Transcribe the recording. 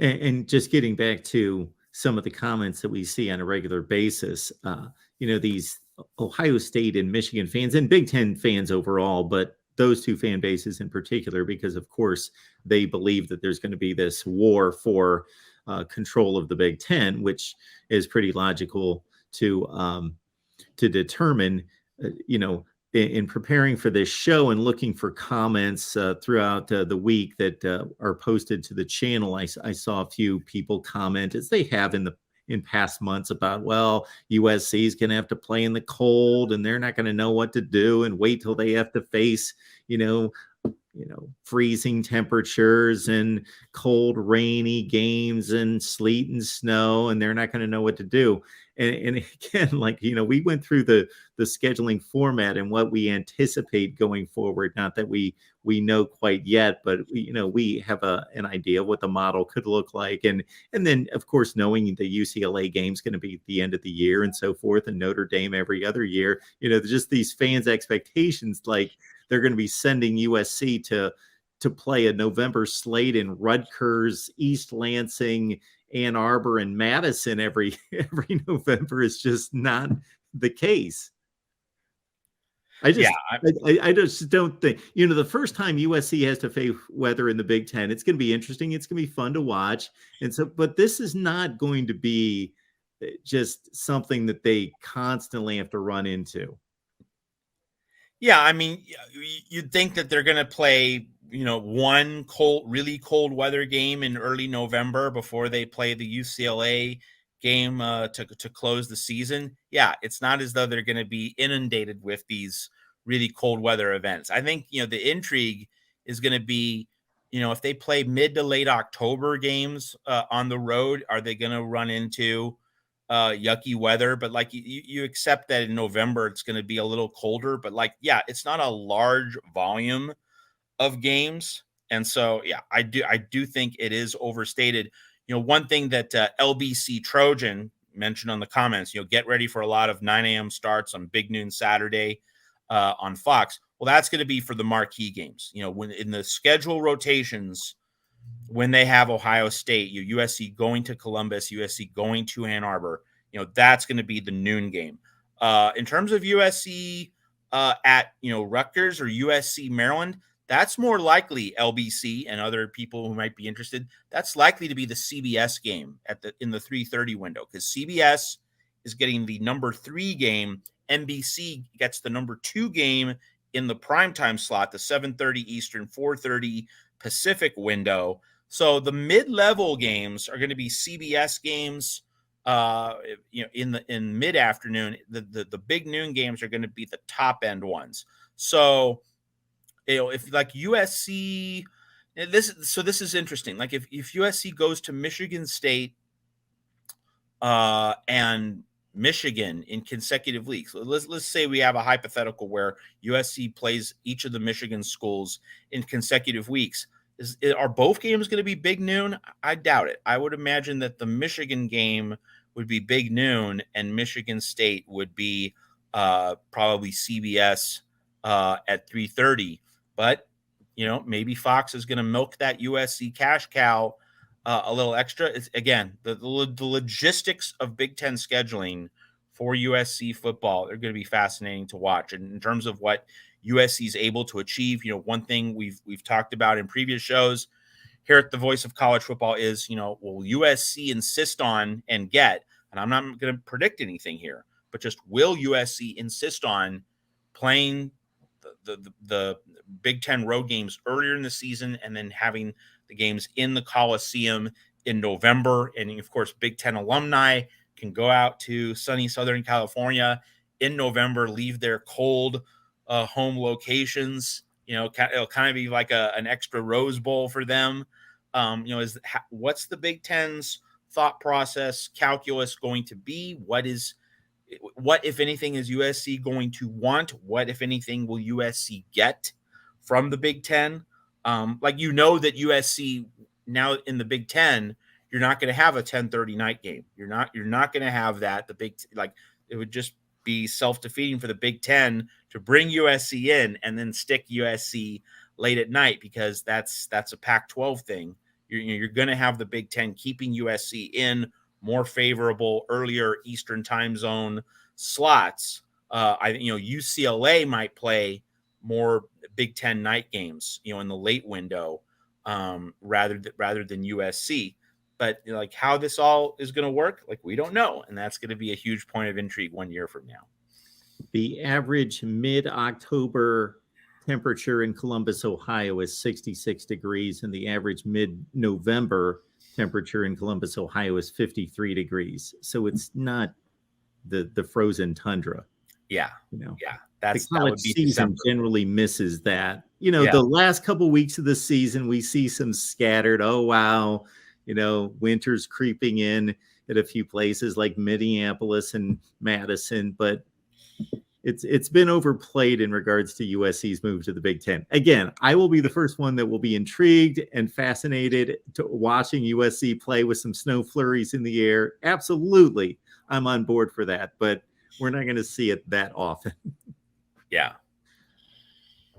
And just getting back to some of the comments that we see on a regular basis, these Ohio State and Michigan fans and Big Ten fans overall, but those two fan bases in particular, because of course they believe that there's going to be this war for control of the Big Ten, which is pretty logical to determine. In preparing for this show and looking for comments throughout the week that are posted to the channel, I saw a few people comment, as they have in past months, about, well, USC is going to have to play in the cold and they're not going to know what to do, and wait till they have to face, freezing temperatures and cold, rainy games and sleet and snow, and they're not going to know what to do. And again, we went through the scheduling format and what we anticipate going forward. Not that we know quite yet, but we have an idea of what the model could look like. And then, of course, knowing the UCLA game is going to be at the end of the year and so forth, and Notre Dame every other year, just these fans' expectations, like they're going to be sending USC to play a November slate in Rutgers, East Lansing, Ann Arbor, and Madison every November is just not the case. I just don't think, the first time USC has to face weather in the Big Ten, it's going to be interesting. It's going to be fun to watch. And so, but this is not going to be just something that they constantly have to run into. Yeah, I mean, you'd think that they're going to play, one really cold weather game in early November before they play the UCLA game to close the season. Yeah, it's not as though they're going to be inundated with these really cold weather events. I think, the intrigue is going to be, if they play mid to late October games on the road, are they going to run into yucky weather? But you accept that in November it's going to be a little colder, but it's not a large volume of games. And so I do think it is overstated. One thing that LBC Trojan mentioned on the comments, get ready for a lot of 9 a.m. starts on Big Noon Saturday on Fox. Well, that's going to be for the marquee games. When in the schedule rotations, when they have Ohio State, USC going to Columbus, USC going to Ann Arbor, that's going to be the noon game. In terms of USC at Rutgers or USC Maryland, that's more likely, LBC and other people who might be interested, that's likely to be the CBS game in the 3:30 window, because CBS is getting the number 3 game. NBC gets the number 2 game in the primetime slot, the 7:30 Eastern, 4:30 Pacific window. So the mid-level games are going to be CBS games. In mid-afternoon. The big noon games are going to be the top end ones. So, if USC, this is interesting. If USC goes to Michigan State and Michigan in consecutive weeks, let's say we have a hypothetical where USC plays each of the Michigan schools in consecutive weeks. Are both games going to be big noon? I doubt it. I would imagine that the Michigan game would be big noon and Michigan State would be probably CBS at 3:30. But, maybe Fox is going to milk that USC cash cow a little extra. It's, again, the logistics of Big Ten scheduling for USC football are going to be fascinating to watch. And in terms of what USC is able to achieve, one thing we've talked about in previous shows here at the Voice of College Football is, will USC insist on and get, and I'm not going to predict anything here, but just will USC insist on playing the Big Ten road games earlier in the season and then having the games in the Coliseum in November? And of course, Big Ten alumni can go out to sunny Southern California in November, leave their cold home locations. It'll kind of be like an extra Rose Bowl for them. What's the Big Ten's thought process, calculus going to be? What, if anything, is USC going to want? What, if anything, will USC get from the Big Ten? That USC now in the Big Ten, you're not going to have a 10:30 night game. You're not going to have that. It would just be self-defeating for the Big Ten to bring USC in and then stick USC late at night, because that's a Pac-12 thing. you're going to have the Big Ten keeping USC in more favorable, earlier Eastern time zone slots. UCLA might play more Big Ten night games, in the late window, rather than USC. But like how this all is going to work, like we don't know, and that's going to be a huge point of intrigue 1 year from now. The average mid-October temperature in Columbus, Ohio is 66 degrees, and the average mid-November temperature in Columbus, Ohio is 53 degrees. So it's not the frozen tundra. Yeah. Yeah. The college season generally misses that. The last couple of weeks of the season, we see some scattered, oh, wow, winter's creeping in at a few places like Minneapolis and Madison, but it's been overplayed in regards to USC's move to the Big Ten. Again, I will be the first one that will be intrigued and fascinated to watching USC play with some snow flurries in the air. Absolutely, I'm on board for that, but we're not going to see it that often. Yeah.